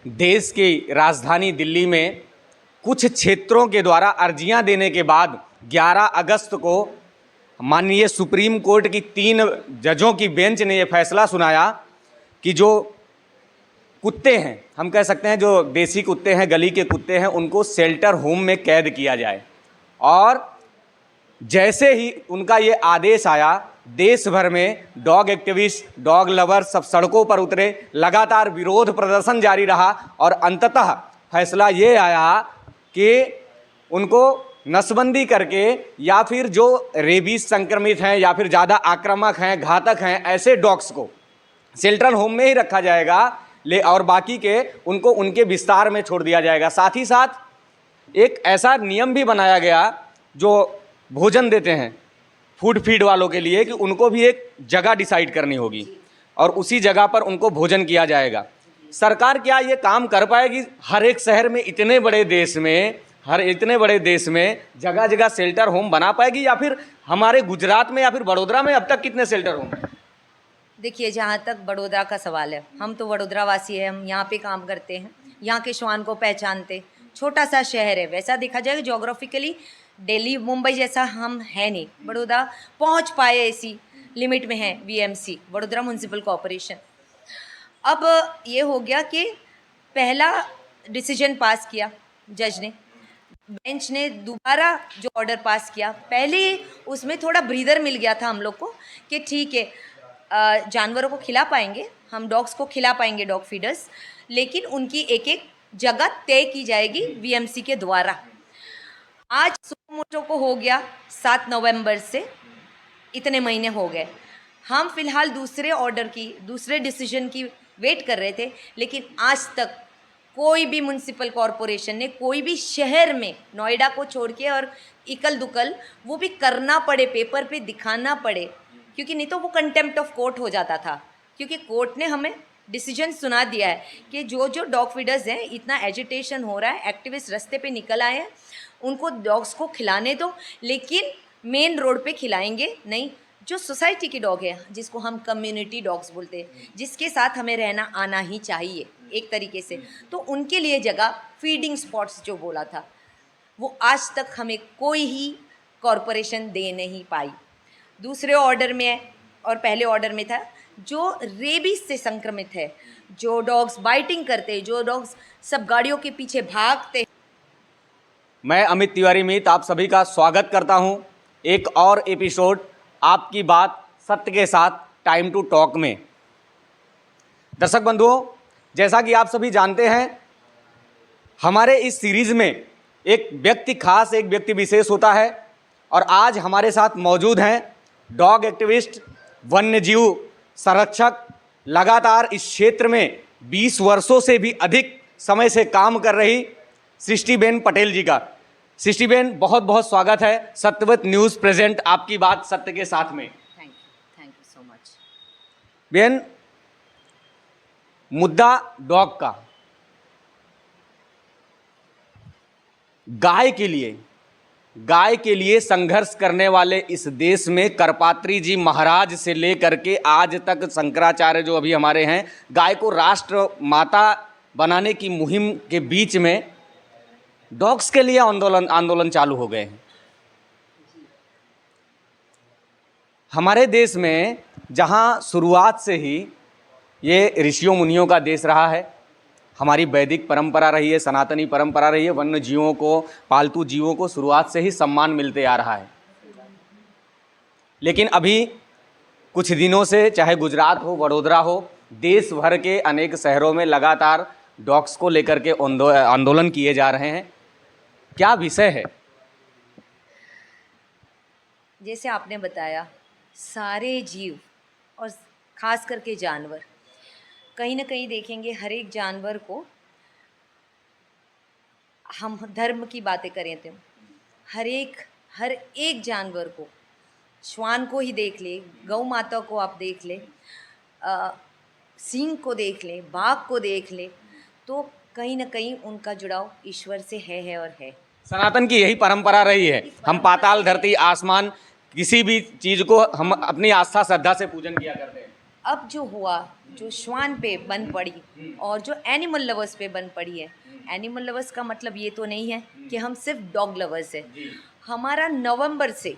देश की राजधानी दिल्ली में कुछ क्षेत्रों के द्वारा अर्जियां देने के बाद 11 अगस्त को माननीय सुप्रीम कोर्ट की 3 जजों की बेंच ने यह फैसला सुनाया कि जो कुत्ते हैं, हम कह सकते हैं जो देसी कुत्ते हैं, गली के कुत्ते हैं, उनको शेल्टर होम में कैद किया जाए। और जैसे ही उनका ये आदेश आया, देश भर में डॉग एक्टिविस्ट, डॉग लवर सब सड़कों पर उतरे, लगातार विरोध प्रदर्शन जारी रहा और अंततः फैसला ये आया कि उनको नसबंदी करके या फिर जो रेबीज संक्रमित हैं या फिर ज़्यादा आक्रामक हैं, घातक हैं, ऐसे डॉग्स को शेल्टर होम में ही रखा जाएगा और बाकी के उनको उनके विस्तार में छोड़ दिया जाएगा। साथ ही साथ एक ऐसा नियम भी बनाया गया जो भोजन देते हैं फूड फीड वालों के लिए कि उनको भी एक जगह डिसाइड करनी होगी और उसी जगह पर उनको भोजन किया जाएगा। सरकार क्या ये काम कर पाएगी? हर एक शहर में, इतने बड़े देश में जगह जगह शेल्टर होम बना पाएगी? या फिर हमारे गुजरात में या फिर बड़ोदरा में अब तक कितने शेल्टर होम हैं? देखिए, जहाँ तक बड़ोदरा का सवाल है, हम तो बड़ोदरा वासी हैं, हम यहाँ पे काम करते हैं, यहाँ के श्वान को पहचानते। छोटा सा शहर है, वैसा देखा जाए जोग्राफिकली दिल्ली मुंबई जैसा हम है नहीं। बड़ोदरा पहुँच पाए ऐसी लिमिट में है वीएमसी, वडोदरा म्यूनसिपल कॉरपोरेशन। अब ये हो गया कि पहला डिसीजन पास किया जज ने, बेंच ने दोबारा जो ऑर्डर पास किया, पहले उसमें थोड़ा ब्रीदर मिल गया था हम लोग को कि ठीक है, जानवरों को खिला पाएंगे हम, डॉग्स को खिला पाएंगे डॉग फीडर्स, लेकिन उनकी एक एक जगह तय की जाएगी वीएमसी के द्वारा। आज सुमोटो को हो गया 7 नवंबर से, इतने महीने हो गए। हम फिलहाल दूसरे डिसीजन की वेट कर रहे थे, लेकिन आज तक कोई भी म्यूनसिपल कॉरपोरेशन ने, कोई भी शहर में, नोएडा को छोड़ के, और इकल दुकल वो भी करना पड़े, पेपर पे दिखाना पड़े, क्योंकि नहीं तो वो कंटेम्प्ट ऑफ कोर्ट हो जाता था। क्योंकि कोर्ट ने हमें डिसीजन सुना दिया है कि जो जो डॉग फीडर्स हैं, इतना एजिटेशन हो रहा है, एक्टिविस्ट रास्ते पे निकल आए हैं, उनको डॉग्स को खिलाने दो, लेकिन मेन रोड पे खिलाएंगे नहीं। जो सोसाइटी के डॉग है, जिसको हम कम्युनिटी डॉग्स बोलते हैं, जिसके साथ हमें रहना आना ही चाहिए एक तरीके से, तो उनके लिए जगह फीडिंग स्पॉट्स जो बोला था, वो आज तक हमें कोई ही कॉरपोरेशन दे नहीं पाई। दूसरे ऑर्डर में है और पहले ऑर्डर में था जो रेबीज से संक्रमित है, जो डॉग्स बाइटिंग करते, जो डॉग्स सब गाड़ियों के पीछे भागते। मैं अमित तिवारी मीत आप सभी का स्वागत करता हूं एक और एपिसोड आपकी बात सत्य के साथ टाइम टू टॉक में। दर्शक बंधुओं, जैसा कि आप सभी जानते हैं, हमारे इस सीरीज में एक व्यक्ति विशेष होता है और आज हमारे साथ मौजूद हैं डॉग एक्टिविस्ट, वन्य जीव संरक्षक, लगातार इस क्षेत्र में 20 वर्षों से भी अधिक समय से काम कर रही सृष्टिबेन पटेल जी का। सृष्टिबेन, बहुत बहुत स्वागत है सत्यवत न्यूज़ प्रेजेंट आपकी बात सत्य के साथ में। Thank you so much. Ben, मुद्दा डॉग का, गाय के लिए संघर्ष करने वाले इस देश में करपात्री जी महाराज से लेकर के आज तक शंकराचार्य जो अभी हमारे हैं, गाय को राष्ट्र माता बनाने की मुहिम के बीच में डॉग्स के लिए आंदोलन चालू हो गए हैं। हमारे देश में जहां शुरुआत से ही ये ऋषियों मुनियों का देश रहा है, हमारी वैदिक परंपरा रही है, सनातनी परंपरा रही है, वन्य जीवों को, पालतू जीवों को शुरुआत से ही सम्मान मिलते आ रहा है। लेकिन अभी कुछ दिनों से, चाहे गुजरात हो, वडोदरा हो, देश भर के अनेक शहरों में लगातार डॉग्स को लेकर के आंदोलन किए जा रहे हैं। क्या विषय है? जैसे आपने बताया, सारे जीव और खास करके जानवर, कहीं ना कहीं देखेंगे हर एक जानवर को, हम धर्म की बातें करें तो हर एक जानवर को, श्वान को ही देख ले, गौ माता को आप देख ले, सिंह को देख ले, बाघ को देख ले, तो कहीं ना कहीं उनका जुड़ाव ईश्वर से है और है। सनातन की यही परंपरा रही है। हम पाताल, धरती, आसमान, किसी भी चीज़ को हम अपनी आस्था श्रद्धा से पूजन किया करते हैं। अब जो हुआ, जो श्वान पे बन पड़ी और जो एनिमल लवर्स पे बन पड़ी है, एनिमल लवर्स का मतलब ये तो नहीं है कि हम सिर्फ डॉग लवर्स हैं। हमारा नवंबर से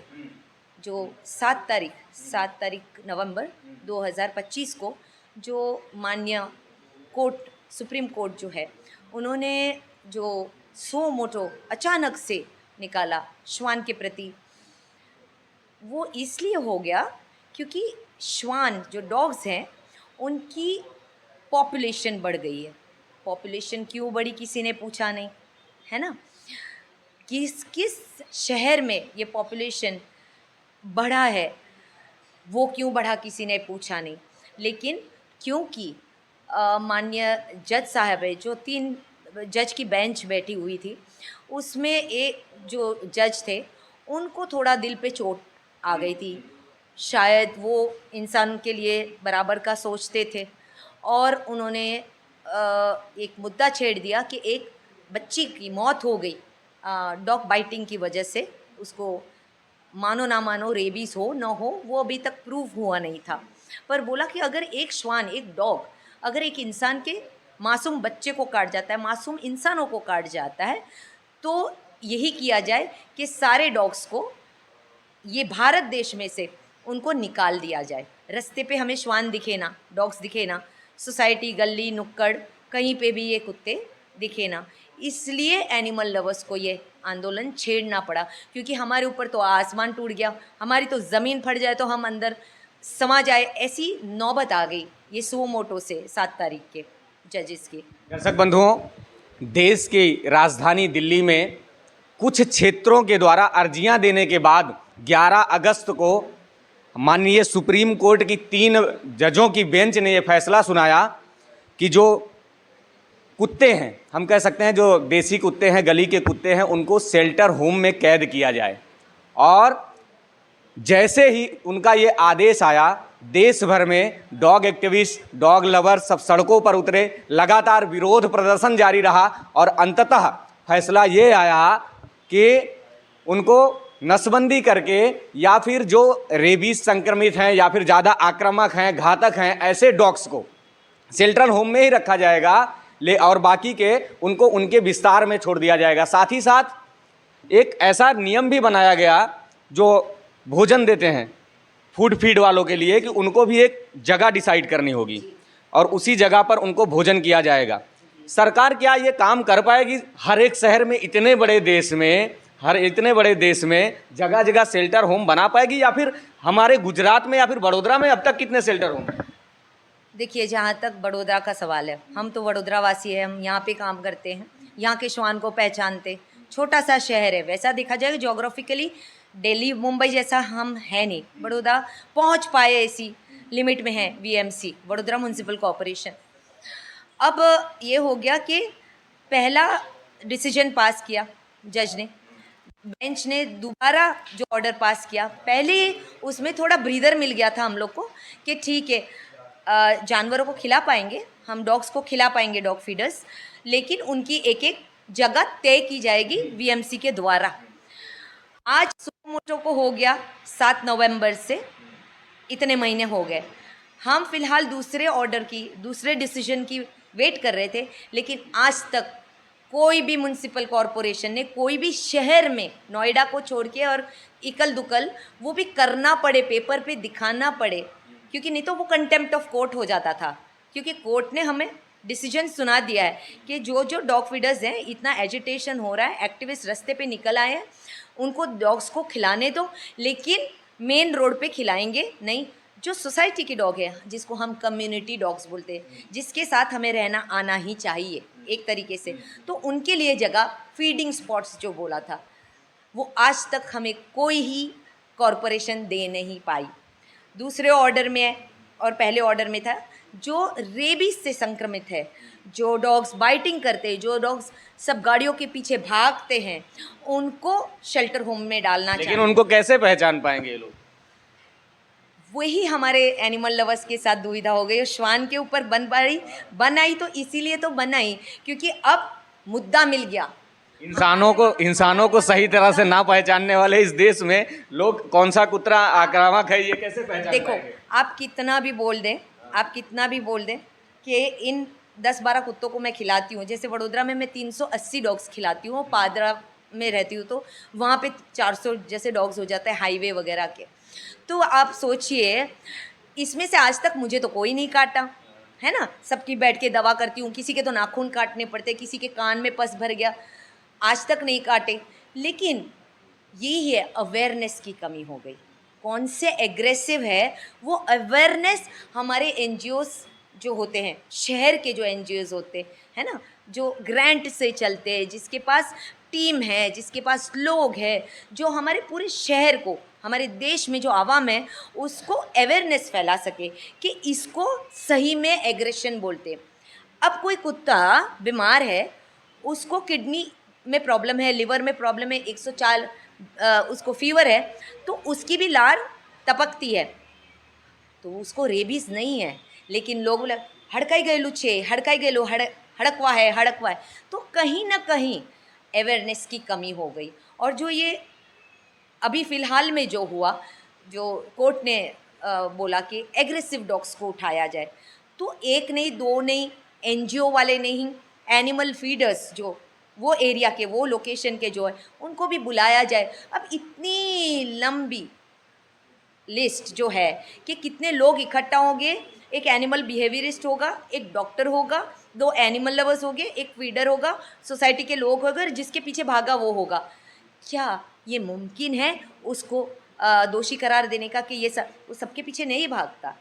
जो 7 तारीख नवंबर 2025 को जो माननीय कोर्ट, सुप्रीम कोर्ट जो है, उन्होंने जो सो मोटो अचानक से निकाला श्वान के प्रति, वो इसलिए हो गया क्योंकि श्वान जो डॉग्स हैं उनकी पॉपुलेशन बढ़ गई है। पॉपुलेशन क्यों बढ़ी किसी ने पूछा नहीं, है ना। किस किस शहर में ये पॉपुलेशन बढ़ा है, वो क्यों बढ़ा किसी ने पूछा नहीं। लेकिन क्योंकि माननीय जज साहब है, जो 3 जज की बेंच बैठी हुई थी, उसमें एक जो जज थे उनको थोड़ा दिल पे चोट आ गई थी। शायद वो इंसान के लिए बराबर का सोचते थे और उन्होंने एक मुद्दा छेड़ दिया कि एक बच्ची की मौत हो गई डॉग बाइटिंग की वजह से। उसको मानो ना मानो रेबीज़ हो ना हो, वो अभी तक प्रूव हुआ नहीं था, पर बोला कि अगर एक श्वान, एक डॉग अगर एक इंसान के मासूम बच्चे को काट जाता है, मासूम इंसानों को काट जाता है, तो यही किया जाए कि सारे डॉग्स को ये भारत देश में से उनको निकाल दिया जाए। रास्ते पे हमें श्वान दिखे ना, डॉग्स दिखे ना, सोसाइटी, गली, नुक्कड़, कहीं पे भी ये कुत्ते दिखे ना। इसलिए एनिमल लवर्स को ये आंदोलन छेड़ना पड़ा, क्योंकि हमारे ऊपर तो आसमान टूट गया, हमारी तो ज़मीन फट जाए तो हम अंदर समा जाए, ऐसी नौबत आ गई ये सो मोटो से 7 तारीख के जजेस की। दर्शक बंधुओं, देश की राजधानी दिल्ली में कुछ क्षेत्रों के द्वारा अर्जियां देने के बाद 11 अगस्त को माननीय सुप्रीम कोर्ट की 3 जजों की बेंच ने यह फैसला सुनाया कि जो कुत्ते हैं, हम कह सकते हैं जो देसी कुत्ते हैं, गली के कुत्ते हैं, उनको शेल्टर होम में कैद किया जाए। और जैसे ही उनका ये आदेश आया, देश भर में डॉग एक्टिविस्ट, डॉग लवर सब सड़कों पर उतरे, लगातार विरोध प्रदर्शन जारी रहा और अंततः फैसला ये आया कि उनको नसबंदी करके या फिर जो रेबीज संक्रमित हैं या फिर ज़्यादा आक्रामक हैं, घातक हैं, ऐसे डॉग्स को शेल्टर होम में ही रखा जाएगा और बाकी के उनको उनके विस्तार में छोड़ दिया जाएगा। साथ ही साथ एक ऐसा नियम भी बनाया गया जो भोजन देते हैं फूड फीड वालों के लिए, कि उनको भी एक जगह डिसाइड करनी होगी और उसी जगह पर उनको भोजन किया जाएगा। सरकार क्या ये काम कर पाएगी? हर एक शहर में, इतने बड़े देश में जगह जगह शेल्टर होम बना पाएगी? या फिर हमारे गुजरात में या फिर वडोदरा में अब तक कितने शेल्टर होम? देखिए, जहाँ तक बड़ौदा का सवाल है, हम तो वडोदरा वासी हैं, हम यहाँ पे काम करते हैं, यहाँ के श्वान को पहचानते। छोटा सा शहर है, वैसा देखा जाए जोग्राफिकली दिल्ली मुंबई जैसा हम है नहीं। बड़ौदा पहुँच पाए ऐसी लिमिट में है वीएमसी, वडोदरा म्यूनसिपल कॉरपोरेशन। अब ये हो गया कि पहला डिसीजन पास किया जज ने, बेंच ने दोबारा जो ऑर्डर पास किया, पहले उसमें थोड़ा ब्रीदर मिल गया था हम लोग को कि ठीक है, जानवरों को खिला पाएंगे हम, डॉग्स को खिला पाएंगे डॉग फीडर्स, लेकिन उनकी एक एक जगह तय की जाएगी वीएमसी के द्वारा। आज सो मोटो को हो गया 7 नवंबर से, इतने महीने हो गए। हम फिलहाल दूसरे ऑर्डर की, दूसरे डिसीजन की वेट कर रहे थे, लेकिन आज तक कोई भी म्यूनसिपल कॉरपोरेशन ने, कोई भी शहर में, नोएडा को छोड़ के, और इकल दुकल वो भी करना पड़े, पेपर पे दिखाना पड़े, क्योंकि नहीं तो वो कंटेम्प्ट ऑफ कोर्ट हो जाता था। क्योंकि कोर्ट ने हमें डिसीजन सुना दिया है कि जो जो डॉग फीडर्स हैं, इतना एजिटेशन हो रहा है, एक्टिविस्ट रास्ते पे निकल आए हैं, उनको डॉग्स को खिलाने दो, लेकिन मेन रोड पे खिलाएंगे नहीं। जो सोसाइटी के डॉग है, जिसको हम कम्युनिटी डॉग्स बोलते हैं, जिसके साथ हमें रहना आना ही चाहिए एक तरीके से, तो उनके लिए जगह फीडिंग स्पॉट्स जो बोला था, वो आज तक हमें कोई ही कॉरपोरेशन दे नहीं पाई। दूसरे ऑर्डर में है और पहले ऑर्डर में था जो रेबीज से संक्रमित है, जो डॉग्स बाइटिंग करते हैं, जो डॉग्स सब गाड़ियों के पीछे भागते हैं, उनको शेल्टर होम में डालना चाहिए। लेकिन उनको कैसे पहचान पाएंगे ये लोग? वही हमारे एनिमल लवर्स के साथ दुविधा हो गई। श्वान के ऊपर बनाई तो इसीलिए तो बनाई क्योंकि अब मुद्दा मिल गया। इंसानों को सही तरह से ना पहचानने वाले इस देश में लोग कौन सा कुत्ता आक्रामक है ये कैसे पहचान देखो, पाएंगे? आप कितना भी बोल दें, आप कितना भी बोल दें कि इन 10-12 कुत्तों को मैं खिलाती हूँ, जैसे वडोदरा में मैं 380 डॉग्स खिलाती हूँ, पादरा में रहती हूँ तो वहाँ पे 400 जैसे डॉग्स हो जाते हैं हाईवे वगैरह के। तो आप सोचिए, इसमें से आज तक मुझे तो कोई नहीं काटा, है ना? सबकी बैठ के दवा करती हूँ, किसी के तो नाखून काटने पड़ते, किसी के कान में पस भर गया, आज तक नहीं काटे। लेकिन यही है, अवेयरनेस की कमी हो गई। कौन से एग्रेसिव है, वो अवेयरनेस हमारे एनजीओज़ जो होते हैं, शहर के जो एनजीओज़ होते हैं ना, जो ग्रांट से चलते हैं, जिसके पास टीम है, जिसके पास लोग हैं, जो हमारे पूरे शहर को, हमारे देश में जो आवाम है उसको अवेयरनेस फैला सके कि इसको सही में एग्रेशन बोलते हैं। अब कोई कुत्ता बीमार है, उसको किडनी में प्रॉब्लम है, लिवर में प्रॉब्लम है, 104 उसको फीवर है, तो उसकी भी लार टपकती है, तो उसको रेबीज़ नहीं है, लेकिन लोग बोले हड़काई गए छे, हड़काई गए हड़कवा है। तो कहीं ना कहीं अवेयरनेस की कमी हो गई। और जो ये अभी फ़िलहाल में जो हुआ, जो कोर्ट ने बोला कि एग्रेसिव डॉग्स को उठाया जाए, तो एक नहीं, दो नहीं, एनजीओ वाले नहीं, एनिमल फीडर्स जो वो एरिया के, वो लोकेशन के जो है, उनको भी बुलाया जाए। अब इतनी लंबी लिस्ट जो है कि कितने लोग इकट्ठा होंगे, एक एनिमल बिहेवियरिस्ट होगा, एक डॉक्टर होगा, 2 एनिमल लवर्स होंगे, एक फीडर होगा, सोसाइटी के लोग होंगे, और जिसके पीछे भागा वो होगा। क्या ये मुमकिन है उसको दोषी करार देने का कि वो सबके पीछे नहीं भागता?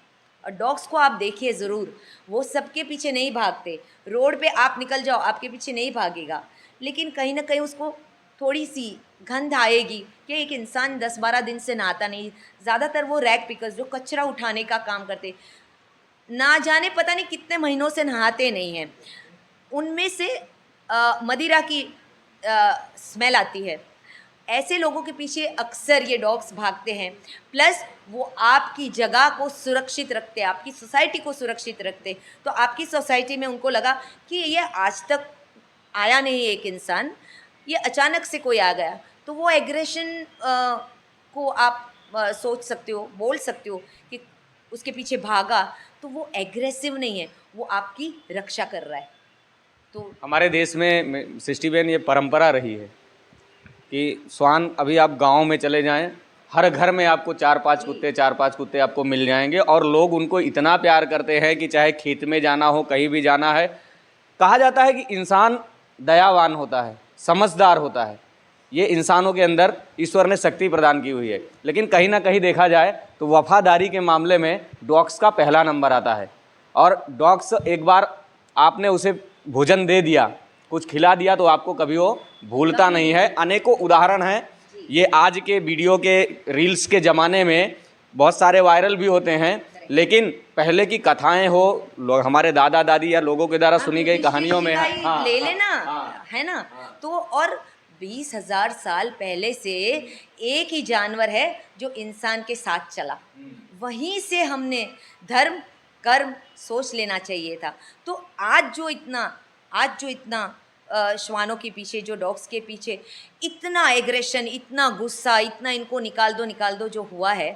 और डॉग्स को आप देखिए ज़रूर, वो सबके पीछे नहीं भागते। रोड पे आप निकल जाओ, आपके पीछे नहीं भागेगा, लेकिन कहीं ना कहीं उसको थोड़ी सी गंध आएगी कि एक इंसान 10-12 दिन से नहाता नहीं। ज़्यादातर वो रैग पिकर्स जो कचरा उठाने का काम करते, ना जाने पता नहीं कितने महीनों से नहाते नहीं हैं, उनमें से मदिरा की स्मेल आती है। ऐसे लोगों के पीछे अक्सर ये डॉग्स भागते हैं। प्लस वो आपकी जगह को सुरक्षित रखते हैं, आपकी सोसाइटी को सुरक्षित रखते हैं। तो आपकी सोसाइटी में उनको लगा कि ये आज तक आया नहीं एक इंसान, ये अचानक से कोई आ गया, तो वो एग्रेशन को आप सोच सकते हो, बोल सकते हो कि उसके पीछे भागा, तो वो एग्रेसिव नहीं है, वो आपकी रक्षा कर रहा है। तो हमारे देश में सृष्टि बहन ये परंपरा रही है कि श्वान, अभी आप गांव में चले जाएं, हर घर में आपको 4-5 कुत्ते आपको मिल जाएंगे, और लोग उनको इतना प्यार करते हैं कि चाहे खेत में जाना हो, कहीं भी जाना है। कहा जाता है कि इंसान दयावान होता है, समझदार होता है, ये इंसानों के अंदर ईश्वर ने शक्ति प्रदान की हुई है। लेकिन कहीं ना कहीं देखा जाए तो वफादारी के मामले में डॉग्स का पहला नंबर आता है। और डॉग्स, एक बार आपने उसे भोजन दे दिया, कुछ खिला दिया, तो आपको कभी वो भूलता नहीं है। अनेकों उदाहरण हैं, ये आज के वीडियो के रील्स के ज़माने में बहुत सारे वायरल भी होते हैं, लेकिन पहले की कथाएं हो, लोग हमारे दादा दादी या लोगों के द्वारा सुनी गई कहानियों में ले लेना, है ना? तो और 20,000 साल पहले से एक ही जानवर है जो इंसान के साथ चला, वहीं से हमने धर्म कर्म सोच लेना चाहिए था। तो आज जो इतना श्वानों के पीछे, जो डॉग्स के पीछे इतना एग्रेशन, इतना गुस्सा, इतना इनको निकाल दो जो हुआ है,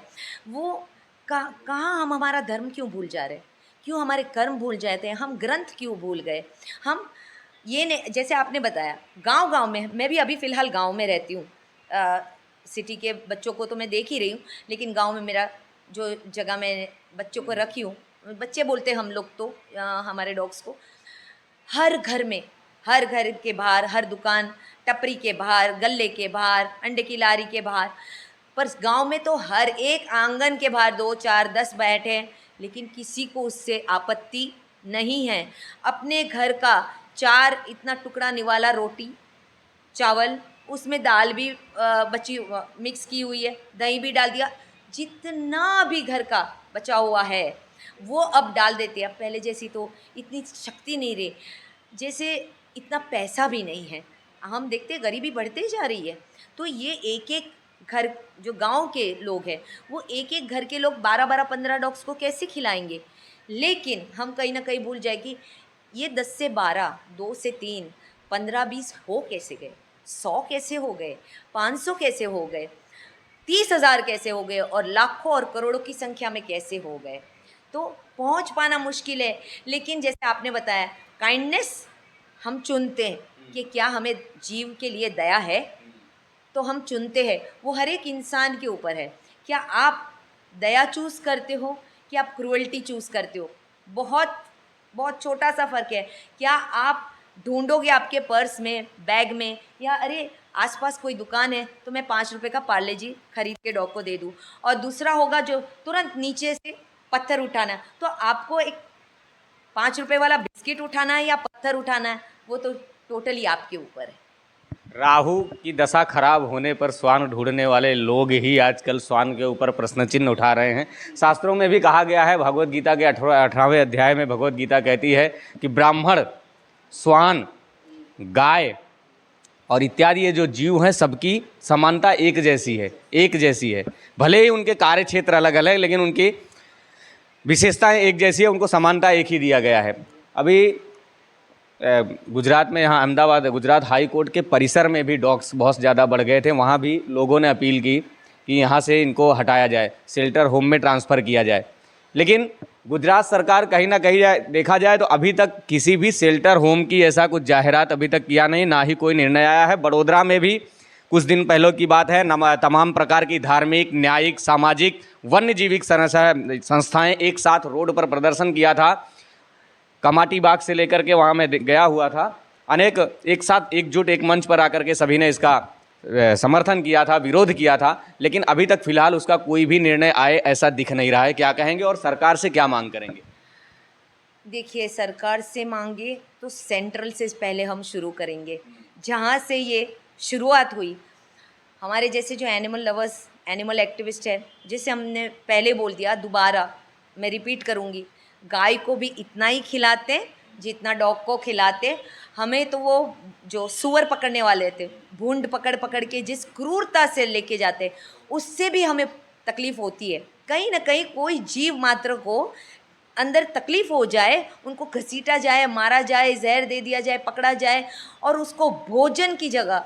वो कहाँ हम हमारा धर्म क्यों भूल जा रहे हैं? क्यों हमारे कर्म भूल जाते हैं? हम ग्रंथ क्यों भूल गए? हम ये ने जैसे आपने बताया, गांव-गांव में, मैं भी अभी फ़िलहाल गांव में रहती हूँ। सिटी के बच्चों को तो मैं देख ही रही हूँ, लेकिन गांव में मेरा जो जगह मैं बच्चों को रखी हूँ, बच्चे बोलते हैं हम लोग तो हमारे डॉग्स को, हर घर में, हर घर के बाहर, हर दुकान, टपरी के बाहर, गल्ले के बाहर, अंडे की लारी के बाहर, पर गांव में तो हर एक आंगन के बाहर 2, 4, 10 बैठे हैं, लेकिन किसी को उससे आपत्ति नहीं है। अपने घर का 4 इतना टुकड़ा निवाला रोटी चावल, उसमें दाल भी बची मिक्स की हुई है, दही भी डाल दिया, जितना भी घर का बचा हुआ है वो अब डाल देते हैं। अब पहले जैसी तो इतनी शक्ति नहीं रही, जैसे इतना पैसा भी नहीं है, हम देखते हैं गरीबी बढ़ते ही जा रही है। तो ये एक एक घर, जो गांव के लोग हैं, वो एक एक घर के लोग 12-12, 15 डॉग्स को कैसे खिलाएंगे? लेकिन हम कहीं ना कहीं भूल जाए कि ये 10 से 12, 2 से 3, 15-20 हो कैसे गए, 100 कैसे हो गए, 500 कैसे हो गए, 30,000 कैसे हो गए, और लाखों और करोड़ों की संख्या में कैसे हो गए? तो पहुंच पाना मुश्किल है। लेकिन जैसे आपने बताया, काइंडनेस हम चुनते हैं कि क्या हमें जीव के लिए दया है, तो हम चुनते हैं। वो हर एक इंसान के ऊपर है। क्या आप दया चूज़ करते हो कि आप क्रूअल्टी चूज़ करते हो? बहुत बहुत छोटा सा फ़र्क है। क्या आप ढूंढोगे आपके पर्स में, बैग में, या अरे आसपास कोई दुकान है तो मैं 5 रुपए का पार्ले जी खरीद के डॉग को दे दूँ, और दूसरा होगा जो तुरंत नीचे से पत्थर उठाना। तो आपको एक 5 रुपए वाला बिस्किट उठाना है या पत्थर उठाना है, वो तो टोटली आपके ऊपर है। राहु की दशा खराब होने पर श्वान ढूंढने वाले लोग ही आजकल श्वान के ऊपर प्रश्न चिन्ह उठा रहे हैं। शास्त्रों में भी कहा गया है, भगवत गीता के 18वें अध्याय में भगवत गीता कहती है कि ब्राह्मण, श्वान, गाय और इत्यादि ये जो जीव हैं सबकी समानता एक जैसी है, एक जैसी है। भले ही उनके कार्य क्षेत्र अलग अलग, लेकिन उनकी विशेषताएं एक जैसी है, उनको समानता एक ही दिया गया है। अभी गुजरात में, यहाँ अहमदाबाद गुजरात हाई कोर्ट के परिसर में भी डॉग्स बहुत ज़्यादा बढ़ गए थे। वहाँ भी लोगों ने अपील की कि यहाँ से इनको हटाया जाए, शेल्टर होम में ट्रांसफ़र किया जाए। लेकिन गुजरात सरकार कहीं ना कहीं देखा जाए तो अभी तक किसी भी शेल्टर होम की ऐसा कुछ जाहिरात अभी तक किया नहीं, ना ही कोई निर्णय आया है। बड़ोदरा में भी कुछ दिन पहले की बात है, तमाम प्रकार की धार्मिक, न्यायिक, सामाजिक, वन्य जीविक संस्थाएं एक साथ रोड पर प्रदर्शन किया था। कमाटी बाग से लेकर के वहाँ मैं गया हुआ था, अनेक एक साथ एकजुट एक मंच पर आकर के सभी ने इसका समर्थन किया था, विरोध किया था। लेकिन अभी तक फिलहाल उसका कोई भी निर्णय आए ऐसा दिख नहीं रहा है। क्या कहेंगे और सरकार से क्या मांग करेंगे? देखिए, सरकार से मांगे तो सेंट्रल से पहले हम शुरू करेंगे, जहाँ से ये शुरुआत हुई। हमारे जैसे जो एनिमल लवर्स, एनिमल एक्टिविस्ट है, जैसे हमने पहले बोल दिया, दोबारा मैं रिपीट करूँगी, गाय को भी इतना ही खिलाते जितना डॉग को खिलाते। हमें तो वो जो सुअर पकड़ने वाले थे, भूंड पकड़ पकड़ के जिस क्रूरता से लेके जाते, उससे भी हमें तकलीफ़ होती है। कहीं ना कहीं कोई जीव मात्र को अंदर तकलीफ़ हो जाए, उनको घसीटा जाए, मारा जाए, जहर दे दिया जाए, पकड़ा जाए और उसको भोजन की जगह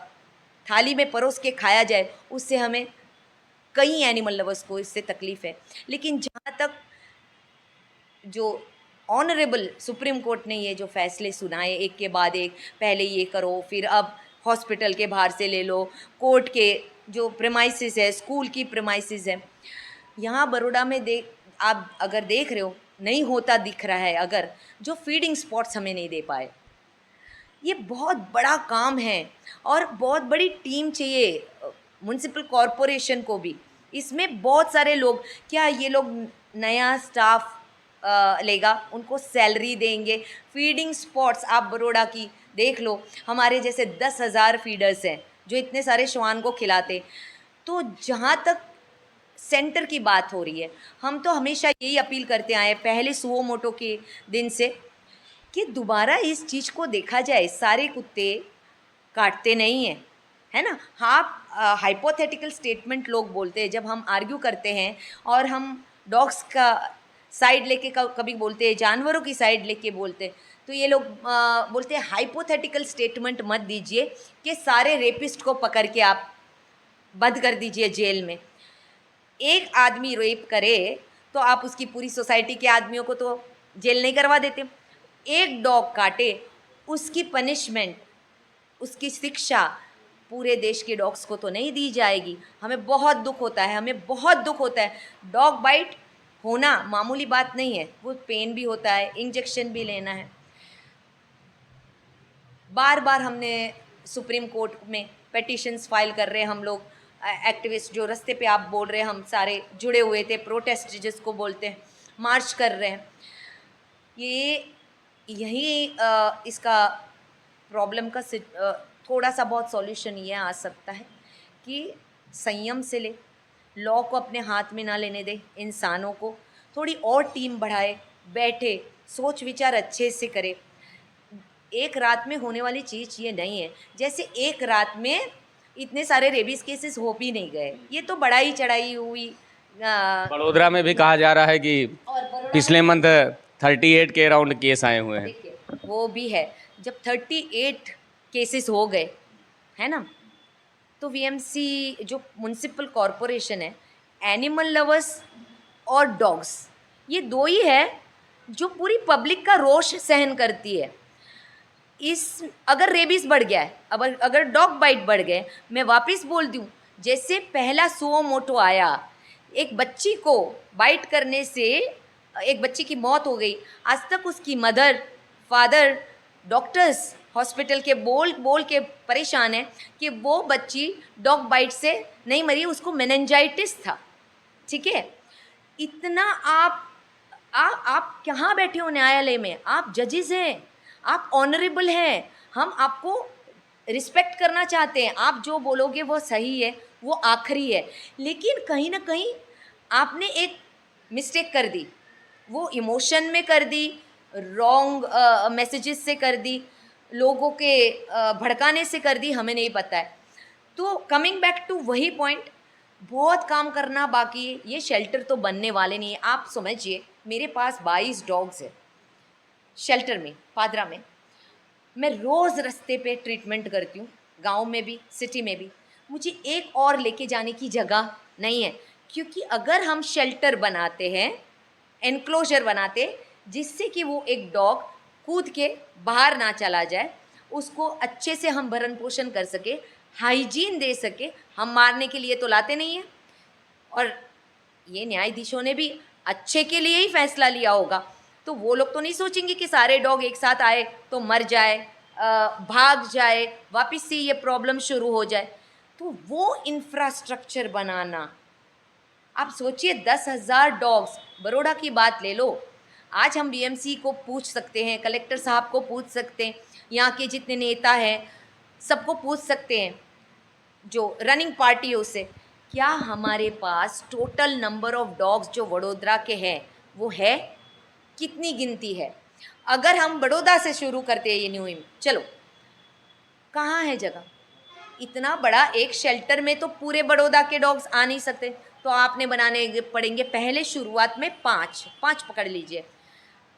थाली में परोस के खाया जाए, उससे हमें, कई एनिमल लवर्स को इससे तकलीफ़ है। लेकिन जहाँ तक जो ऑनरेबल सुप्रीम कोर्ट ने ये जो फैसले सुनाए एक के बाद एक, पहले ये करो, फिर अब हॉस्पिटल के बाहर से ले लो, कोर्ट के जो प्रेमाइसिस है, स्कूल की प्रेमाइसिस है, यहाँ बड़ौदा में आप अगर देख रहे हो, नहीं होता दिख रहा है। अगर जो फीडिंग स्पॉट्स हमें नहीं दे पाए, ये बहुत बड़ा काम है और बहुत बड़ी टीम चाहिए म्युनिसिपल कॉरपोरेशन को भी। इसमें बहुत सारे लोग, क्या ये लोग नया स्टाफ लेगा, उनको सैलरी देंगे? फीडिंग स्पॉट्स आप बड़ौदा की देख लो, हमारे जैसे 10,000 फीडर्स हैं जो इतने सारे श्वान को खिलाते। तो जहाँ तक सेंटर की बात हो रही है, हम तो हमेशा यही अपील करते आए पहले सुओ मोटो के दिन से कि दोबारा इस चीज़ को देखा जाए। सारे कुत्ते काटते नहीं हैं, है ना? हाँ, हाइपोथेटिकल स्टेटमेंट लोग बोलते हैं जब हम आर्ग्यू करते हैं, और हम डॉग्स का साइड लेके कभी बोलते हैं, जानवरों की साइड लेके बोलते हैं, तो ये लोग बोलते हैं हाइपोथेटिकल स्टेटमेंट मत दीजिए कि सारे रेपिस्ट को पकड़ के आप बंद कर दीजिए जेल में। एक आदमी रेप करे तो आप उसकी पूरी सोसाइटी के आदमियों को तो जेल नहीं करवा देते। एक डॉग काटे, उसकी पनिशमेंट, उसकी शिक्षा पूरे देश के डॉग्स को तो नहीं दी जाएगी। हमें बहुत दुख होता है, हमें बहुत दुख होता है। डॉग बाइट होना मामूली बात नहीं है, वो पेन भी होता है, इंजेक्शन भी लेना है। बार बार हमने सुप्रीम कोर्ट में पेटिशन्स फाइल कर रहे हैं हम लोग, एक्टिविस्ट जो रास्ते पे आप बोल रहे हैं, हम सारे जुड़े हुए थे, प्रोटेस्ट जिसको बोलते हैं, मार्च कर रहे हैं। यही इसका प्रॉब्लम का थोड़ा सा बहुत सॉल्यूशन ये आ सकता है कि संयम से ले, लॉ को अपने हाथ में ना लेने दे, इंसानों को थोड़ी और टीम बढ़ाए, बैठे, सोच विचार अच्छे से करे। एक रात में होने वाली चीज़ ये नहीं है, जैसे एक रात में इतने सारे रेबीज़ केसेस हो भी नहीं गए, ये तो बढ़ाई चढ़ाई हुई। बड़ोदरा में भी कहा जा रहा है कि पिछले मंथ 38 के अराउंड केस आए हुए हैं। देखिए, वो भी है, जब 38 केसेस हो गए, है ना, तो वीएमसी जो म्युनिसिपल कॉरपोरेशन है, एनिमल लवर्स और डॉग्स, ये दो ही है जो पूरी पब्लिक का रोष सहन करती है। इस अगर रेबीज बढ़ गया है, अगर डॉग बाइट बढ़ गए, मैं वापस बोल दूँ, जैसे पहला सुओ मोटो आया, एक बच्ची को बाइट करने से एक बच्ची की मौत हो गई, आज तक उसकी मदर, फादर, डॉक्टर्स हॉस्पिटल के बोल बोल के परेशान है कि वो बच्ची डॉग बाइट से नहीं मरी, उसको मेनिंजाइटिस था। ठीक है, इतना आप कहाँ बैठे हो न्यायालय में? आप जजेस हैं, आप ऑनरेबल हैं, हम आपको रिस्पेक्ट करना चाहते हैं, आप जो बोलोगे वो सही है, वो आखिरी है। लेकिन कहीं ना कहीं आपने एक मिस्टेक कर दी, वो इमोशन में कर दी, रॉन्ग मैसेजेस से कर दी, लोगों के भड़काने से कर दी, हमें नहीं पता है। तो कमिंग बैक टू वही पॉइंट, बहुत काम करना बाकी है। ये शेल्टर तो बनने वाले नहीं है। आप समझिए, मेरे पास 22 डॉग्स है शेल्टर में, पादरा में। मैं रोज़ रास्ते पे ट्रीटमेंट करती हूँ, गांव में भी, सिटी में भी। मुझे एक और लेके जाने की जगह नहीं है, क्योंकि अगर हम शेल्टर बनाते हैं, एनक्लोजर बनाते, जिससे कि वो एक डॉग कूद के बाहर ना चला जाए, उसको अच्छे से हम भरण पोषण कर सके, हाइजीन दे सके, हम मारने के लिए तो लाते नहीं हैं। और ये न्यायाधीशों ने भी अच्छे के लिए ही फैसला लिया होगा, तो वो लोग तो नहीं सोचेंगे कि सारे डॉग एक साथ आए तो मर जाए, भाग जाए, वापस से ये प्रॉब्लम शुरू हो जाए। तो वो इंफ्रास्ट्रक्चर बनाना, आप सोचिए 10,000 डॉग्स, बड़ौदा की बात ले लो। आज हम बीएमसी को पूछ सकते हैं, कलेक्टर साहब को पूछ सकते हैं, यहाँ के जितने नेता हैं सबको पूछ सकते हैं, जो रनिंग पार्टी है उससे, क्या हमारे पास टोटल नंबर ऑफ डॉग्स जो वडोदरा के हैं वो है? कितनी गिनती है? अगर हम बड़ौदा से शुरू करते हैं ये न्यू इम, चलो कहाँ है जगह? इतना बड़ा एक शेल्टर में तो पूरे बड़ौदा के डॉग्स आ नहीं सकते, तो आपने बनाने पड़ेंगे पहले शुरुआत में 5 पकड़ लीजिए।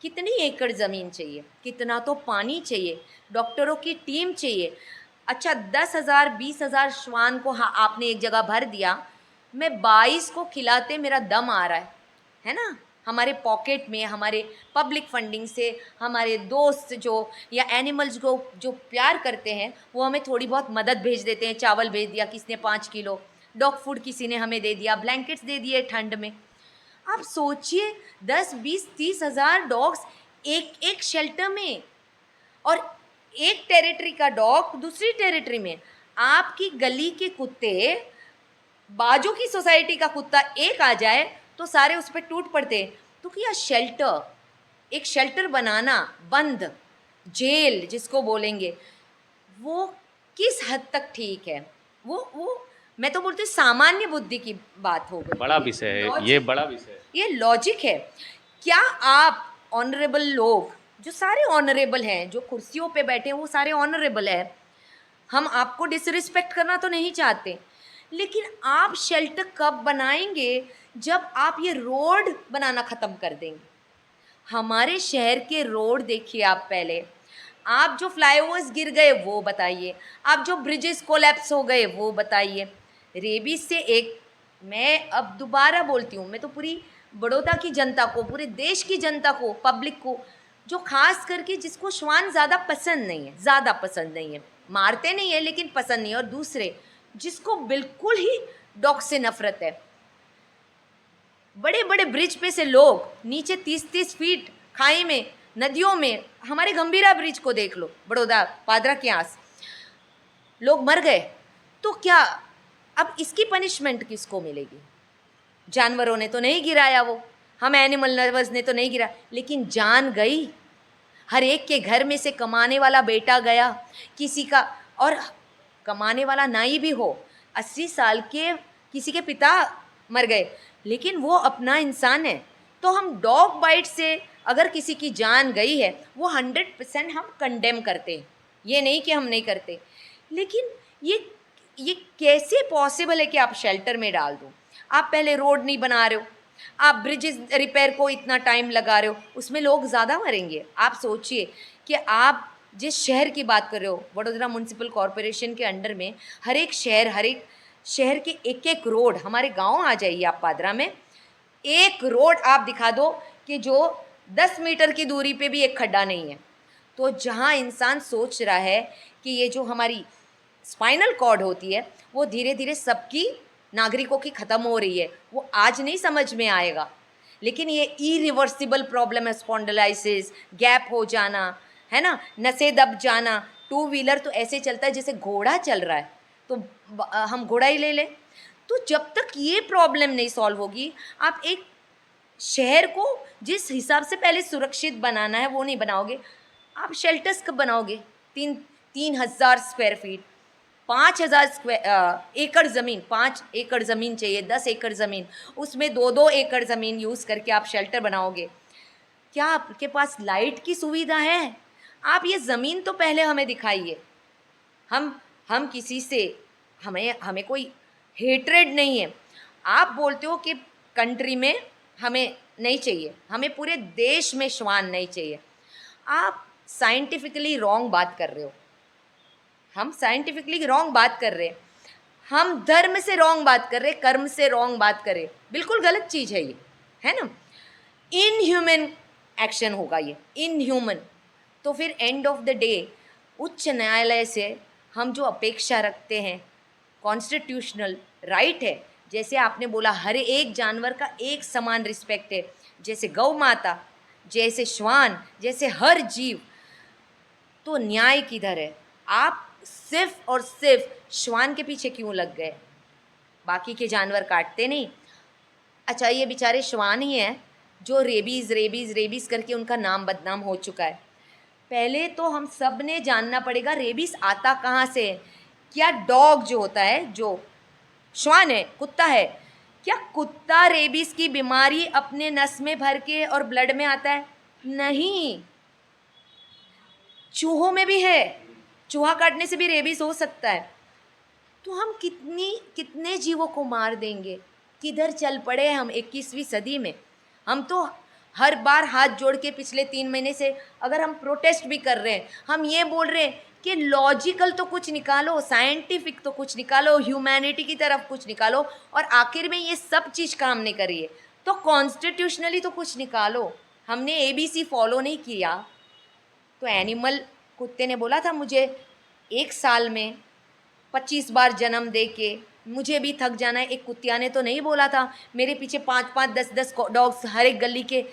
कितनी एकड़ ज़मीन चाहिए, कितना तो पानी चाहिए, डॉक्टरों की टीम चाहिए। अच्छा 10,000 20,000 श्वान को हाँ आपने एक जगह भर दिया, मैं 22 को खिलाते मेरा दम आ रहा है ना? हमारे पॉकेट में, हमारे पब्लिक फंडिंग से, हमारे दोस्त जो या एनिमल्स को जो प्यार करते हैं वो हमें थोड़ी बहुत मदद भेज देते हैं। चावल भेज दिया किसी ने 5 किलो, डॉग फूड किसी ने हमें दे दिया, ब्लैंकेट्स दे दिए ठंड में। आप सोचिए 10 20 30,000 डॉग्स एक शेल्टर में, और एक टेरिटरी का डॉग दूसरी टेरिटरी में। आपकी गली के कुत्ते, बाजू की सोसाइटी का कुत्ता एक आ जाए तो सारे उस पर टूट पड़ते। तो क्या शेल्टर, एक शेल्टर बनाना, बंद जेल जिसको बोलेंगे, वो किस हद तक ठीक है? वो मैं तो बोलती हूँ सामान्य बुद्धि की बात हो गई। बड़ा विषय है ये, बड़ा विषय है, ये लॉजिक है क्या? आप ऑनरेबल लोग, जो सारे ऑनरेबल हैं, जो कुर्सियों पे बैठे हैं वो सारे ऑनरेबल है, हम आपको डिसरिस्पेक्ट करना तो नहीं चाहते, लेकिन आप शेल्टर कब बनाएंगे? जब आप ये रोड बनाना ख़त्म कर देंगे। हमारे शहर के रोड देखिए आप पहले, आप जो फ्लाईओवर्स गिर गए वो बताइए, आप जो ब्रिजेस कोलैप्स हो गए वो बताइए। रेबीज से एक, मैं अब दोबारा बोलती हूँ, मैं तो पूरी बड़ौदा की जनता को, पूरे देश की जनता को, पब्लिक को, जो खास करके जिसको श्वान ज़्यादा पसंद नहीं है, ज़्यादा पसंद नहीं है, मारते नहीं है लेकिन पसंद नहीं है, और दूसरे जिसको बिल्कुल ही डॉग से नफरत है। बड़े बड़े ब्रिज पे से लोग नीचे 30-30 फीट खाई में, नदियों में, हमारे गंभीरा ब्रिज को देख लो, बड़ौदा पादरा के आस, लोग मर गए। तो क्या अब इसकी पनिशमेंट किसको मिलेगी? जानवरों ने तो नहीं गिराया, वो हम एनिमल लवर्स ने तो नहीं गिरा, लेकिन जान गई। हर एक के घर में से कमाने वाला बेटा गया, किसी का, और कमाने वाला नाई भी हो, 80 साल के किसी के पिता मर गए, लेकिन वो अपना इंसान है। तो हम डॉग बाइट से अगर किसी की जान गई है, वो 100% हम कंडेम करते हैं, ये नहीं कि हम नहीं करते। लेकिन ये कैसे पॉसिबल है कि आप शेल्टर में डाल दो? आप पहले रोड नहीं बना रहे हो, आप ब्रिजेस रिपेयर को इतना टाइम लगा रहे हो, उसमें लोग ज़्यादा मरेंगे। आप सोचिए कि आप जिस शहर की बात कर रहे हो, वडोदरा म्यूनसिपल कॉरपोरेशन के अंडर में हर एक शहर के एक रोड, हमारे गांव आ जाइए आप पादरा में, एक रोड आप दिखा दो कि जो 10 मीटर की दूरी पे भी एक खड्डा नहीं है। तो जहाँ इंसान सोच रहा है कि ये जो हमारी स्पाइनल कॉर्ड होती है वो धीरे धीरे सबकी नागरिकों की ख़त्म हो रही है, वो आज नहीं समझ में आएगा, लेकिन ये इरिवर्सिबल प्रॉब्लम है, स्पॉन्डिलाइसिस, गैप हो जाना, है ना, नसें दब जाना। टू व्हीलर तो ऐसे चलता है जैसे घोड़ा चल रहा है, तो हम घोड़ा ही ले लें। तो जब तक ये प्रॉब्लम नहीं सॉल्व होगी, आप एक शहर को जिस हिसाब से पहले सुरक्षित बनाना है वो नहीं बनाओगे। आप शेल्टर्स कब बनाओगे? 3,000 स्क्वायर फीट, 5,000 एकड़ ज़मीन, 5 एकड़ ज़मीन चाहिए, 10 एकड़ ज़मीन, उसमें 2-2 एकड़ ज़मीन यूज़ करके आप शेल्टर बनाओगे। क्या आपके पास लाइट की सुविधा है? आप ये ज़मीन तो पहले हमें दिखाइए। हम किसी से हमें कोई हेट्रेड नहीं है। आप बोलते हो कि कंट्री में हमें नहीं चाहिए, हमें पूरे देश में श्वान नहीं चाहिए। आप साइंटिफिकली रॉन्ग बात कर रहे हो। हम साइंटिफिकली रॉन्ग बात कर रहे हैं, हम धर्म से रॉन्ग बात कर रहे हैं, कर्म से रॉन्ग बात कर रहे हैं। बिल्कुल गलत चीज़ है ये, है ना। इनह्यूमन एक्शन होगा ये, इनह्यूमन। तो फिर एंड ऑफ द डे उच्च न्यायालय से हम जो अपेक्षा रखते हैं, कॉन्स्टिट्यूशनल राइट है, जैसे आपने बोला हर एक जानवर का एक समान रिस्पेक्ट है, जैसे गौ माता, जैसे श्वान, जैसे हर जीव, तो न्याय किधर है? आप सिर्फ और सिर्फ श्वान के पीछे क्यों लग गए? बाकी के जानवर काटते नहीं? अच्छा, ये बेचारे श्वान ही हैं जो रेबीज़ करके उनका नाम बदनाम हो चुका है। पहले तो हम सब ने जानना पड़ेगा रेबीज़ आता कहाँ से है। क्या डॉग जो होता है, जो श्वान है, कुत्ता है, क्या कुत्ता रेबीज़ की बीमारी अपने नस में भर के और ब्लड में आता है? नहीं। चूहों में भी है, चूहा काटने से भी रेबीज़ हो सकता है। तो हम कितने जीवों को मार देंगे? किधर चल पड़े हम 21वीं सदी में? हम तो हर बार हाथ जोड़ के पिछले 3 महीने से, अगर हम प्रोटेस्ट भी कर रहे हैं, हम ये बोल रहे हैं कि लॉजिकल तो कुछ निकालो, साइंटिफिक तो कुछ निकालो, ह्यूमैनिटी की तरफ कुछ निकालो, और आखिर में ये सब चीज़ काम नहीं कर रही है तो कॉन्स्टिट्यूशनली तो कुछ निकालो। हमने ABC फॉलो नहीं किया तो एनिमल, कुत्ते ने बोला था मुझे 1 साल में 25 बार जन्म दे के मुझे भी थक जाना है। एक कुतिया ने तो नहीं बोला था मेरे पीछे 5-5, 10-10 डॉग्स हर एक गली के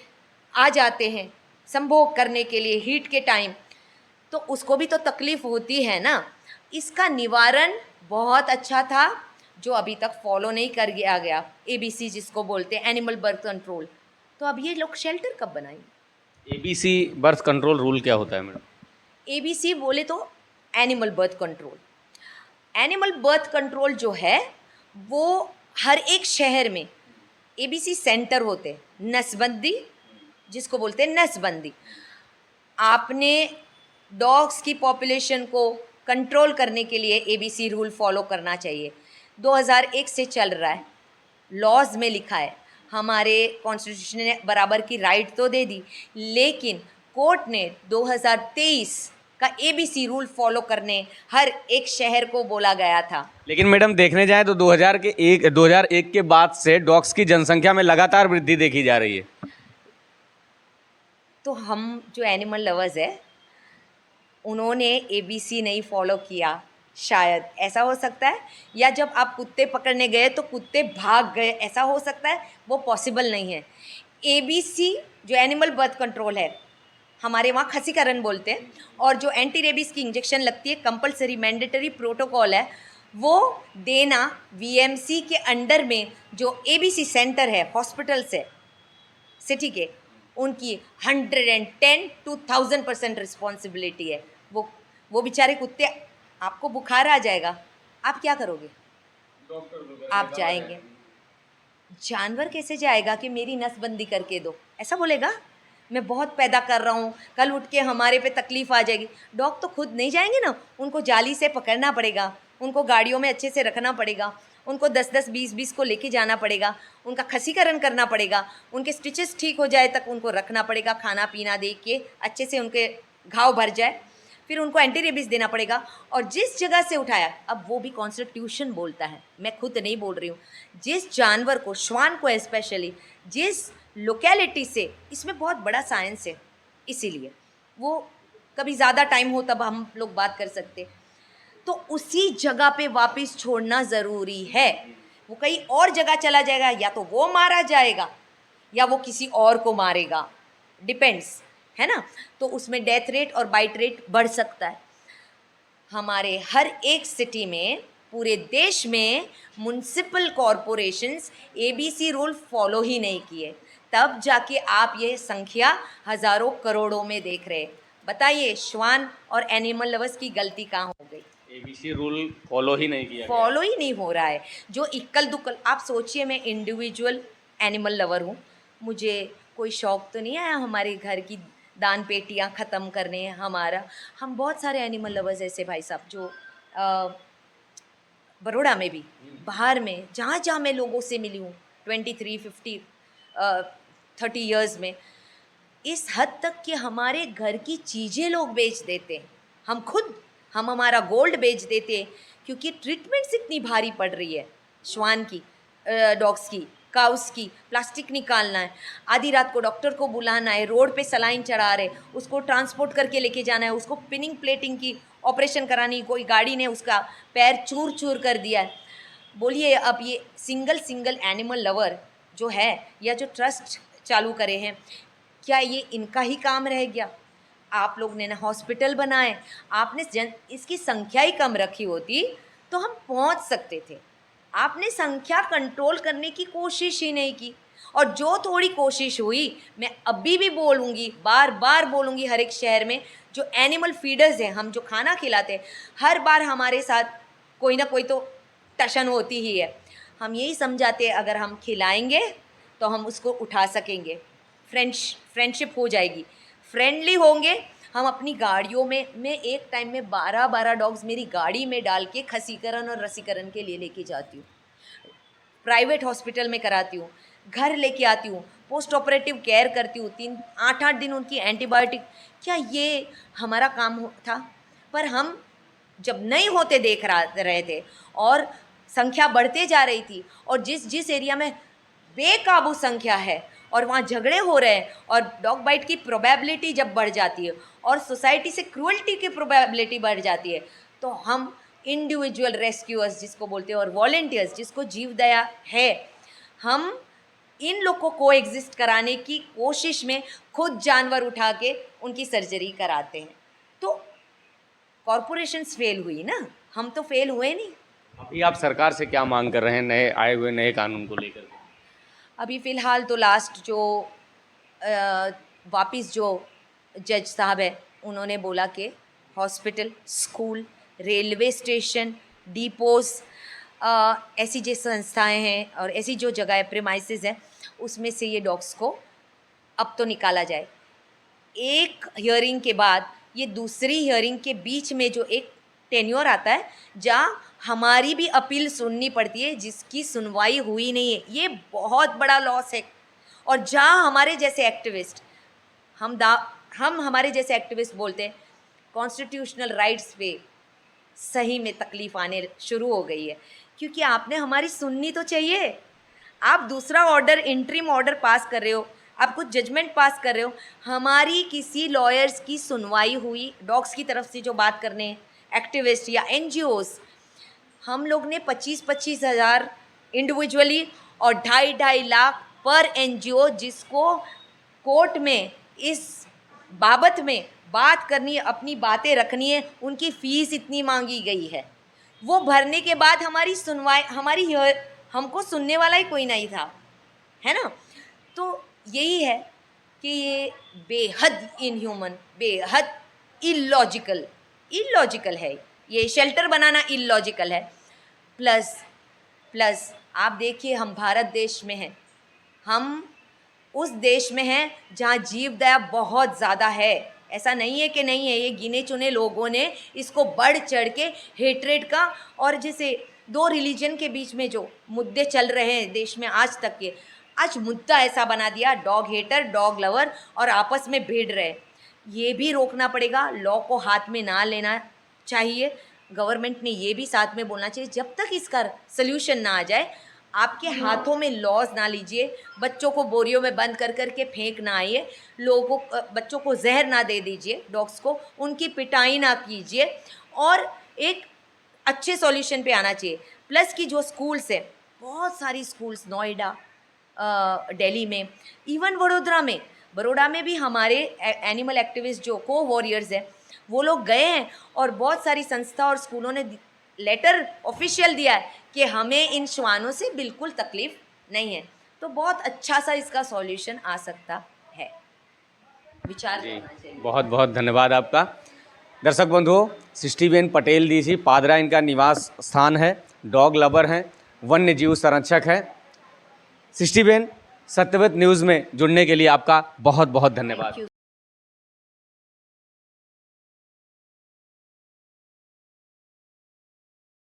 आ जाते हैं संभोग करने के लिए हीट के टाइम, तो उसको भी तो तकलीफ़ होती है ना। इसका निवारण बहुत अच्छा था जो अभी तक फॉलो नहीं कर गया ABC जिसको बोलते हैं, एनिमल बर्थ कंट्रोल। तो अब ये लोग शेल्टर कब बनाएंगे? ABC बर्थ कंट्रोल रूल क्या होता है मैडम? ABC बोले तो animal birth control. Animal birth control जो है वो हर एक शहर में ABC सेंटर होते हैं, नसबंदी जिसको बोलते हैं नसबंदी। आपने डॉग्स की पॉपुलेशन को कंट्रोल करने के लिए ABC रूल फॉलो करना चाहिए। 2001 से चल रहा है, लॉज में लिखा है, हमारे कॉन्स्टिट्यूशन ने बराबर की राइट तो दे दी, लेकिन कोर्ट ने 2023 का ABC रूल फॉलो करने हर एक शहर को बोला गया था। लेकिन मैडम देखने जाए तो 2001 के बाद से डॉग्स की जनसंख्या में लगातार वृद्धि देखी जा रही है। तो हम जो एनिमल लवर्स है उन्होंने ABC नहीं फॉलो किया, शायद ऐसा हो सकता है। या जब आप कुत्ते पकड़ने गए तो कुत्ते भाग गए, ऐसा हो सकता है। वो पॉसिबल नहीं है। ABC जो एनिमल बर्थ कंट्रोल है, हमारे वहाँ खसीकरण बोलते हैं, और जो एंटी रेबीज़ की इंजेक्शन लगती है, कंपलसरी मैंडेटरी प्रोटोकॉल है, वो देना VMC के अंडर में जो ABC सेंटर है, हॉस्पिटल्स है सिटी के, उनकी 110 to 1000% रिस्पॉन्सिबिलिटी है। वो बेचारे कुत्ते, आपको बुखार आ जाएगा, आप क्या करोगे? आप जाएंगे। जानवर कैसे जाएगा कि मेरी नसबंदी करके दो? ऐसा बोलेगा मैं बहुत पैदा कर रहा हूँ, कल उठ के हमारे पे तकलीफ़ आ जाएगी। डॉग तो खुद नहीं जाएंगे ना, उनको जाली से पकड़ना पड़ेगा, उनको गाड़ियों में अच्छे से रखना पड़ेगा, उनको 10-10, 20-20 को लेके जाना पड़ेगा, उनका खसीकरण करना पड़ेगा, उनके स्टिचेस ठीक हो जाए तक उनको रखना पड़ेगा, खाना पीना दे के अच्छे से उनके घाव भर जाए, फिर उनको एंटी रेबीज़ देना पड़ेगा। और जिस जगह से उठाया, अब वो भी कॉन्स्टिट्यूशन बोलता है, मैं खुद नहीं बोल रही हूँ, जिस जानवर को, श्वान को स्पेशली, जिस लोकेलिटी से, इसमें बहुत बड़ा साइंस है, इसीलिए वो कभी ज़्यादा टाइम हो तब हम लोग बात कर सकते। तो उसी जगह पे वापस छोड़ना ज़रूरी है। वो कहीं और जगह चला जाएगा, या तो वो मारा जाएगा या वो किसी और को मारेगा, डिपेंड्स, है ना। तो उसमें डेथ रेट और बाइट रेट बढ़ सकता है। हमारे हर एक सिटी में, पूरे देश में municipal corporations ABC rule follow ही नहीं किए, तब जाके आप ये संख्या हज़ारों करोड़ों में देख रहे हैं। बताइए श्वान और एनिमल लवर्स की गलती कहाँ हो गई? एबीसी रूल फॉलो ही नहीं किया गया। फॉलो ही नहीं हो रहा है। जो इक्कल दुक्कल, आप सोचिए, मैं इंडिविजुअल एनिमल लवर हूँ, मुझे कोई शौक़ तो नहीं आया हमारे घर की दान पेटियाँ ख़त्म करने। हम बहुत सारे एनिमल लवर्स ऐसे भाई साहब जो बड़ौदा में भी, बाहर में, जहाँ जहाँ मैं लोगों से मिली हूँ 23, 50, 30 ईयर्स में, इस हद तक कि हमारे घर की चीज़ें लोग बेच देते हैं। हम हमारा गोल्ड बेच देते हैं, क्योंकि ट्रीटमेंट्स इतनी भारी पड़ रही है। श्वान की, डॉग्स की, काउस की, प्लास्टिक निकालना है, आधी रात को डॉक्टर को बुलाना है, रोड पे सलाइन चढ़ा रहे, उसको ट्रांसपोर्ट करके लेके जाना है, उसको पिनिंग प्लेटिंग की ऑपरेशन करानी, कोई गाड़ी ने उसका पैर चूर चूर कर दिया है। बोलिए अब ये सिंगल एनिमल लवर जो है, या जो ट्रस्ट चालू करे हैं, क्या ये इनका ही काम रह गया? आप लोग ने ना हॉस्पिटल बनाए, आपने इसकी संख्या ही कम रखी होती तो हम पहुंच सकते थे। आपने संख्या कंट्रोल करने की कोशिश ही नहीं की, और जो थोड़ी कोशिश हुई, मैं अभी भी बोलूँगी, बार बार बोलूँगी, हर एक शहर में जो एनिमल फीडर्स हैं, हम जो खाना खिलाते हैं, हर बार हमारे साथ कोई ना कोई तो टशन होती ही है। हम यही समझाते हैं अगर हम खिलाएंगे तो हम उसको उठा सकेंगे, फ्रेंडशिप हो जाएगी, फ्रेंडली होंगे। हम अपनी गाड़ियों में, मैं एक टाइम में 12 डॉग्स मेरी गाड़ी में डाल के खसीकरण और रसीकरण के लिए लेके जाती हूँ, प्राइवेट हॉस्पिटल में कराती हूँ, घर लेके आती हूँ, पोस्ट ऑपरेटिव केयर करती हूँ, 8-8 दिन उनकी एंटीबायोटिक। क्या ये हमारा काम था? पर हम जब नहीं होते देख रहे थे और संख्या बढ़ते जा रही थी, और जिस एरिया में बेकाबू संख्या है और वहाँ झगड़े हो रहे हैं, और डॉग बाइट की प्रोबेबिलिटी जब बढ़ जाती है और सोसाइटी से क्रूअल्टी की प्रोबेबिलिटी बढ़ जाती है, तो हम इंडिविजुअल रेस्क्यूअर्स जिसको बोलते हैं और वॉलेंटियर्स जिसको जीव दया है, हम इन लोग को को एग्जिस्ट कराने की कोशिश में खुद जानवर उठा के उनकी सर्जरी कराते हैं। तो कॉरपोरेशंस फेल हुई ना, हम तो फेल हुए नहीं। अभी आप सरकार से क्या मांग कर रहे हैं नए आए हुए नए कानून को लेकर? अभी फ़िलहाल तो लास्ट जो वापिस जो जज साहब है, उन्होंने बोला कि hospital, school, railway station, depots, ऐसी जो संस्थाएं हैं और ऐसी जो जगह प्रेमाइसेस हैं, उसमें से ये डॉग्स को अब तो निकाला जाए। एक हियरिंग के बाद ये दूसरी हियरिंग के बीच में जो एक टेन्योर आता है, जहाँ हमारी भी अपील सुननी पड़ती है, जिसकी सुनवाई हुई नहीं है, ये बहुत बड़ा लॉस है। और जहाँ हमारे जैसे एक्टिविस्ट, हम हमारे जैसे एक्टिविस्ट बोलते हैं कॉन्स्टिट्यूशनल राइट्स पे सही में तकलीफ़ आने शुरू हो गई है, क्योंकि आपने हमारी सुननी तो चाहिए। आप दूसरा ऑर्डर, इंटरिम ऑर्डर पास कर रहे हो, आप कुछ जजमेंट पास कर रहे हो, हमारी किसी लॉयर्स की सुनवाई हुई? डॉग्स की तरफ से जो बात करने एक्टिविस्ट या NGOs, हम लोग ने 25-25 हज़ार इंडिविजुअली और 2.5 लाख पर NGO, जिसको कोर्ट में इस बाबत में बात करनी है, अपनी बातें रखनी है, उनकी फ़ीस इतनी मांगी गई है। वो भरने के बाद हमारी सुनवाई, हमको सुनने वाला ही कोई नहीं था, है ना। तो यही है कि ये बेहद इनह्यूमन, बेहद इलॉजिकल है। ये शेल्टर बनाना इलॉजिकल है। प्लस आप देखिए, हम भारत देश में हैं, हम उस देश में हैं जहाँ जीव दया बहुत ज़्यादा है। ऐसा नहीं है कि नहीं है, ये गिने चुने लोगों ने इसको बढ़ चढ़ के हेट्रेड का, और जैसे दो रिलीजन के बीच में जो मुद्दे चल रहे हैं देश में आज तक के, आज मुद्दा ऐसा बना दिया, डॉग हेटर, डॉग लवर, और आपस में भिड़ रहे। ये भी रोकना पड़ेगा, लॉ को हाथ में ना लेना चाहिए। गवर्नमेंट ने ये भी साथ में बोलना चाहिए, जब तक इसका सल्यूशन ना आ जाए आपके हाथों में लॉज ना लीजिए, बच्चों को बोरियों में बंद कर करके फेंक ना आइए, लोगों बच्चों को जहर ना दे दीजिए, डॉग्स को उनकी पिटाई ना कीजिए, और एक अच्छे सॉल्यूशन पे आना चाहिए। प्लस की जो स्कूल्स है, बहुत सारी स्कूल्स नोएडा, दिल्ली में, इवन बड़ोड़ा में भी हमारे एनिमल एक्टिविस्ट जो को वॉरियर्स हैं वो लोग गए हैं, और बहुत सारी संस्था और स्कूलों ने लेटर ऑफिशियल दिया है कि हमें इन श्वानों से बिल्कुल तकलीफ नहीं है। तो बहुत अच्छा सा इसका सॉल्यूशन आ सकता है, विचार करना चाहिए। बहुत बहुत धन्यवाद आपका। दर्शक बंधुओं, सृष्टिबेन पटेल जी पादरा इनका निवास स्थान है, डॉग लवर हैं, वन्य जीव संरक्षक हैं। सृष्टिबेन, सत्यव्रत न्यूज़ में जुड़ने के लिए आपका बहुत बहुत धन्यवाद।